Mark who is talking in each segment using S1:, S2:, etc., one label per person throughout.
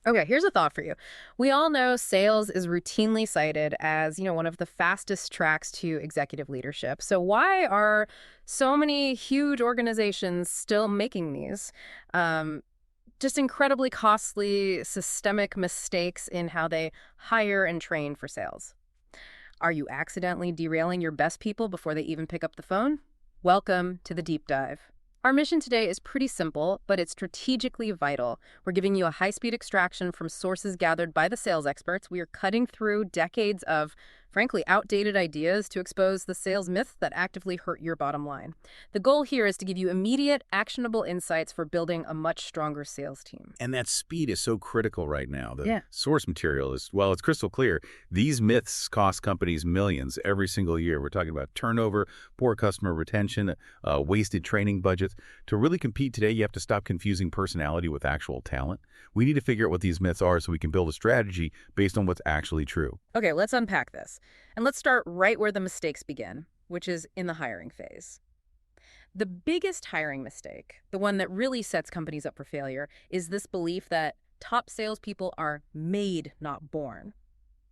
S1: Okay, here's a thought for you. We all know sales is routinely cited as, one of the fastest tracks to executive leadership. So why are so many huge organizations still making these just incredibly costly systemic mistakes in how they hire and train for sales? Are you accidentally derailing your best people before they even pick up the phone? Welcome to the deep dive. Our mission today is pretty simple, but it's strategically vital. We're giving you a high-speed extraction from sources gathered by the sales experts. We are cutting through decades of, frankly, outdated ideas to expose the sales myths that actively hurt your bottom line. The goal here is to give you immediate, actionable insights for building a much stronger sales team.
S2: And that speed is so critical right now. The
S1: Yeah.
S2: source material is, well, it's crystal clear. These myths cost companies millions every single year. We're talking about turnover, poor customer retention, wasted training budgets. To really compete today, you have to stop confusing personality with actual talent. We need to figure out what these myths are so we can build a strategy based on what's actually true.
S1: Okay, let's unpack this. And let's start right where the mistakes begin, which is in the hiring phase. The biggest hiring mistake, the one that really sets companies up for failure, is this belief that top salespeople are made, not born.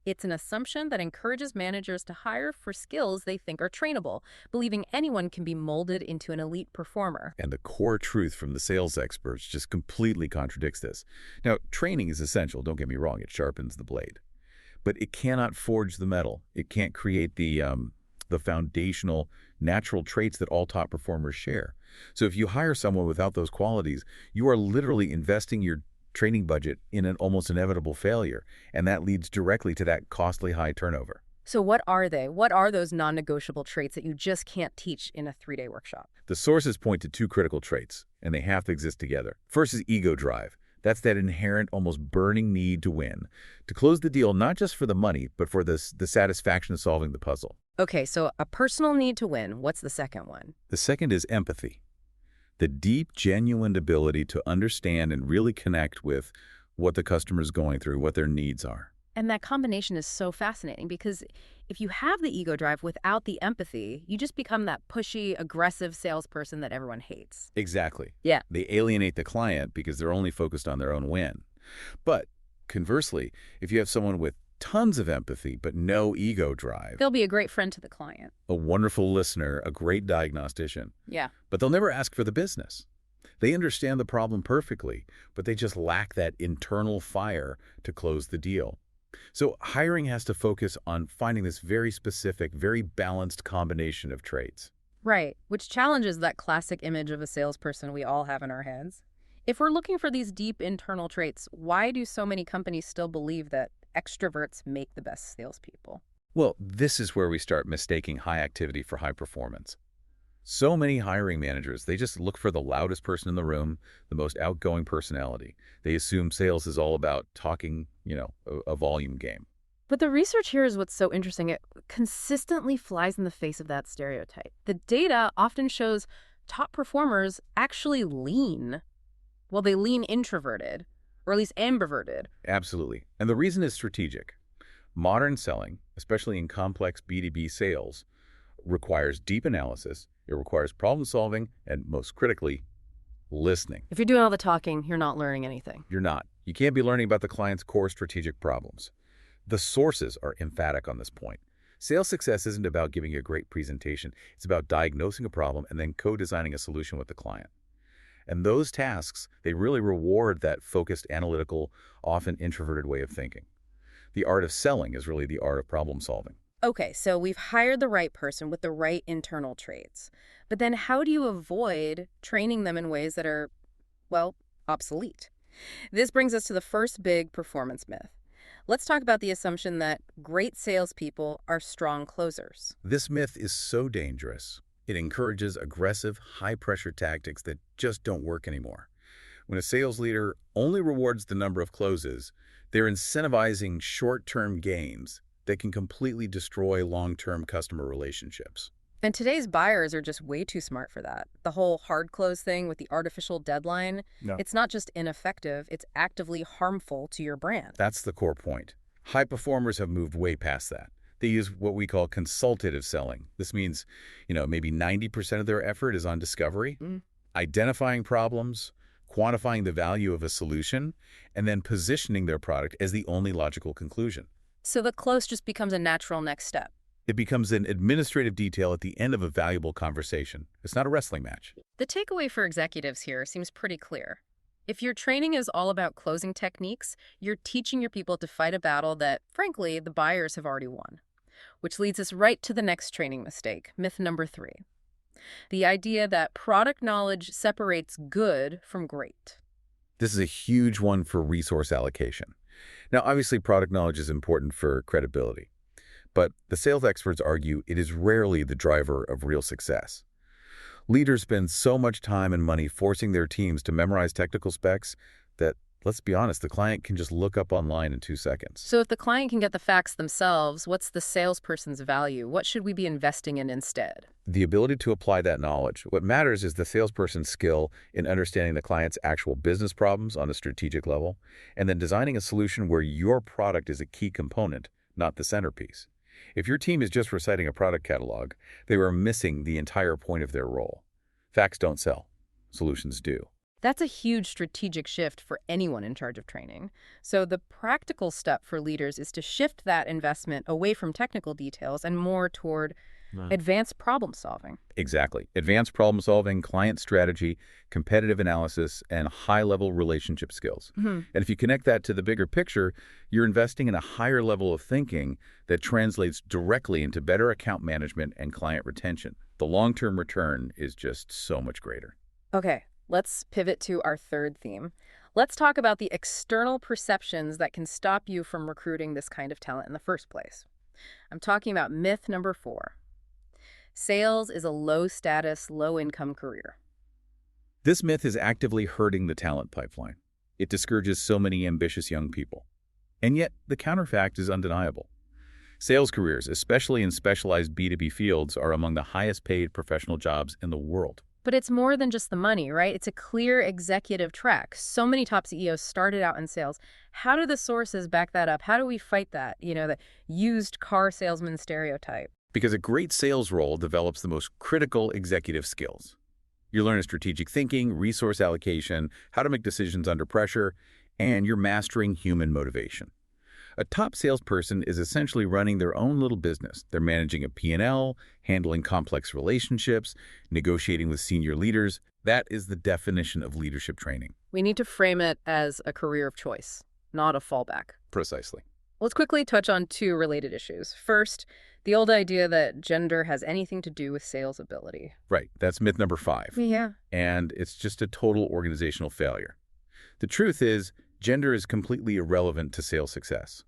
S1: It's an assumption that encourages managers to hire for skills they think are trainable, believing anyone can be molded into an elite performer.
S2: And the core truth from the sales experts just completely contradicts this. Now, training is essential, don't get me wrong, it sharpens the blade. But it cannot forge the metal. It can't create the foundational natural traits that all top performers share. So if you hire someone without those qualities, you are literally investing your training budget in an almost inevitable failure, and that leads directly to that costly high turnover.
S1: So what are they? What are those non-negotiable traits that you just can't teach in a 3-day workshop?
S2: The sources point to two critical traits, and they have to exist together. First is ego drive. That's that inherent, almost burning need to win, to close the deal not just for the money, but for the satisfaction of solving the puzzle.
S1: Okay, so a personal need to win. What's the second one?
S2: The second is empathy, the deep, genuine ability to understand and really connect with what the customer is going through, what their needs are.
S1: And that combination is so fascinating because if you have the ego drive without the empathy, you just become that pushy, aggressive salesperson that everyone hates.
S2: Exactly.
S1: Yeah.
S2: They alienate the client because they're only focused on their own win. But conversely, if you have someone with tons of empathy but no ego drive,
S1: They'll be a great friend to the client.
S2: a wonderful listener, a great diagnostician,
S1: Yeah.
S2: but they'll never ask for the business. They understand the problem perfectly, but they just lack that internal fire to close the deal. So hiring has to focus on finding this very specific, very balanced combination of traits.
S1: Right, which challenges that classic image of a salesperson we all have in our heads. If we're looking for these deep internal traits, why do so many companies still believe that extroverts make the best salespeople?
S2: Well, this is where we start mistaking high activity for high performance. So many hiring managers, they just look for the loudest person in the room, the most outgoing personality. They assume sales is all about talking, a volume game.
S1: But the research here is what's so interesting. It consistently flies in the face of that stereotype. The data often shows top performers actually lean. Well, they lean introverted, or at least ambiverted.
S2: Absolutely. And the reason is strategic. Modern selling, especially in complex B2B sales, requires deep analysis, it requires problem solving, and most critically, listening.
S1: If you're doing all the talking, you're not learning anything.
S2: You're not. You can't be learning about the client's core strategic problems. The sources are emphatic on this point. Sales success isn't about giving a great presentation. It's about diagnosing a problem and then co-designing a solution with the client. And those tasks, they really reward that focused, analytical, often introverted way of thinking. The art of selling is really the art of problem solving.
S1: Okay, so we've hired the right person with the right internal traits. But then how do you avoid training them in ways that are, well, obsolete? This brings us to the first big performance myth. Let's talk about the assumption that great salespeople are strong closers.
S2: This myth is so dangerous. It encourages aggressive, high-pressure tactics that just don't work anymore. When a sales leader only rewards the number of closes, they're incentivizing short-term gains that can completely destroy long-term customer relationships.
S1: And today's buyers are just way too smart for that. The whole hard close thing with the artificial deadline,
S2: No.
S1: it's not just ineffective, it's actively harmful to your brand.
S2: That's the core point. High performers have moved way past that. They use what we call consultative selling. This means, maybe 90% of their effort is on discovery, identifying problems, quantifying the value of a solution, and then positioning their product as the only logical conclusion.
S1: So the close just becomes a natural next step.
S2: It becomes an administrative detail at the end of a valuable conversation. It's not a wrestling match.
S1: The takeaway for executives here seems pretty clear. If your training is all about closing techniques, you're teaching your people to fight a battle that, frankly, the buyers have already won. Which leads us right to the next training mistake, myth number 3. The idea that product knowledge separates good from great.
S2: This is a huge one for resource allocation. Now, obviously, product knowledge is important for credibility, but the sales experts argue it is rarely the driver of real success. Leaders spend so much time and money forcing their teams to memorize technical specs that, let's be honest, the client can just look up online in 2 seconds.
S1: So if the client can get the facts themselves, what's the salesperson's value? What should we be investing in instead?
S2: The ability to apply that knowledge. What matters is the salesperson's skill in understanding the client's actual business problems on a strategic level, and then designing a solution where your product is a key component, not the centerpiece. If your team is just reciting a product catalog, they are missing the entire point of their role. Facts don't sell. Solutions do.
S1: That's a huge strategic shift for anyone in charge of training. So the practical step for leaders is to shift that investment away from technical details and more toward advanced problem solving.
S2: Exactly. Advanced problem solving, client strategy, competitive analysis, and high-level relationship skills. And if you connect that to the bigger picture, you're investing in a higher level of thinking that translates directly into better account management and client retention. The long-term return is just so much greater.
S1: Okay, let's pivot to our third theme. Let's talk about the external perceptions that can stop you from recruiting this kind of talent in the first place. I'm talking about myth number 4. Sales is a low-status, low-income career.
S2: This myth is actively hurting the talent pipeline. It discourages so many ambitious young people. And yet, the counterfact is undeniable. Sales careers, especially in specialized B2B fields, are among the highest-paid professional jobs in the world.
S1: But it's more than just the money, right? It's a clear executive track. So many top CEOs started out in sales. How do the sources back that up? How do we fight that, the used car salesman stereotype?
S2: Because a great sales role develops the most critical executive skills. You learn strategic thinking, resource allocation, how to make decisions under pressure, and you're mastering human motivation. A top salesperson is essentially running their own little business. They're managing a P&L, handling complex relationships, negotiating with senior leaders. That is the definition of leadership training.
S1: We need to frame it as a career of choice, not a fallback.
S2: Precisely.
S1: Let's quickly touch on 2 related issues. First, the old idea that gender has anything to do with sales ability.
S2: Right. That's myth number 5.
S1: Yeah.
S2: And it's just a total organizational failure. The truth is, gender is completely irrelevant to sales success.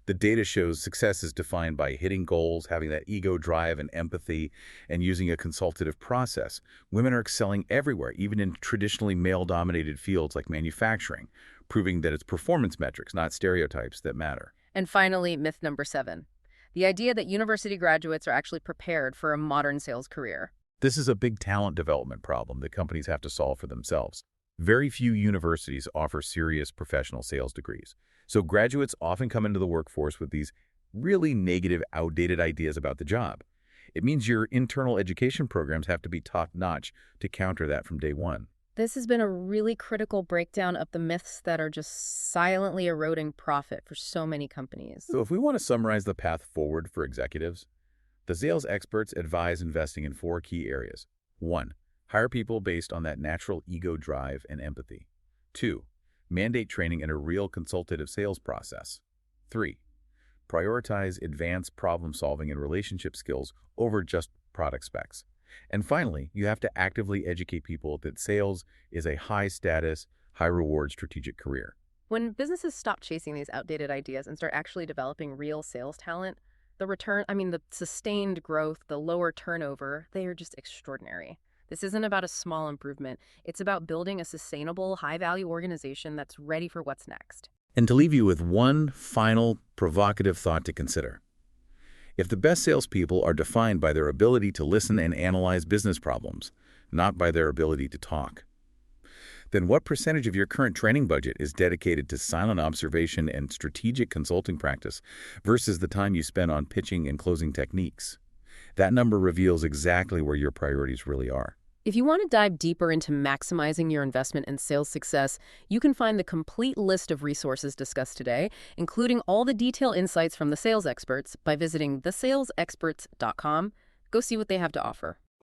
S2: The data shows success is defined by hitting goals, having that ego drive and empathy, and using a consultative process. Women are excelling everywhere, even in traditionally male-dominated fields like manufacturing, proving that it's performance metrics, not stereotypes, that matter.
S1: And finally, myth number 7. The idea that university graduates are actually prepared for a modern sales career.
S2: This is a big talent development problem that companies have to solve for themselves. Very few universities offer serious professional sales degrees. So graduates often come into the workforce with these really negative, outdated ideas about the job. It means your internal education programs have to be top-notch to counter that from day one.
S1: This has been a really critical breakdown of the myths that are just silently eroding profit for so many companies.
S2: So if we want to summarize the path forward for executives, the sales experts advise investing in 4 key areas. 1. Hire people based on that natural ego drive and empathy. 2. Mandate training in a real consultative sales process. 3. Prioritize advanced problem-solving and relationship skills over just product specs. And finally, you have to actively educate people that sales is a high-status, high-reward strategic career.
S1: When businesses stop chasing these outdated ideas and start actually developing real sales talent, the sustained growth, the lower turnover, they are just extraordinary. This isn't about a small improvement. It's about building a sustainable, high-value organization that's ready for what's next.
S2: And to leave you with one final provocative thought to consider. If the best salespeople are defined by their ability to listen and analyze business problems, not by their ability to talk, then what percentage of your current training budget is dedicated to silent observation and strategic consulting practice versus the time you spend on pitching and closing techniques? That number reveals exactly where your priorities really are.
S1: If you want to dive deeper into maximizing your investment and sales success, you can find the complete list of resources discussed today, including all the detailed insights from the sales experts, by visiting thesalesexperts.com. Go see what they have to offer.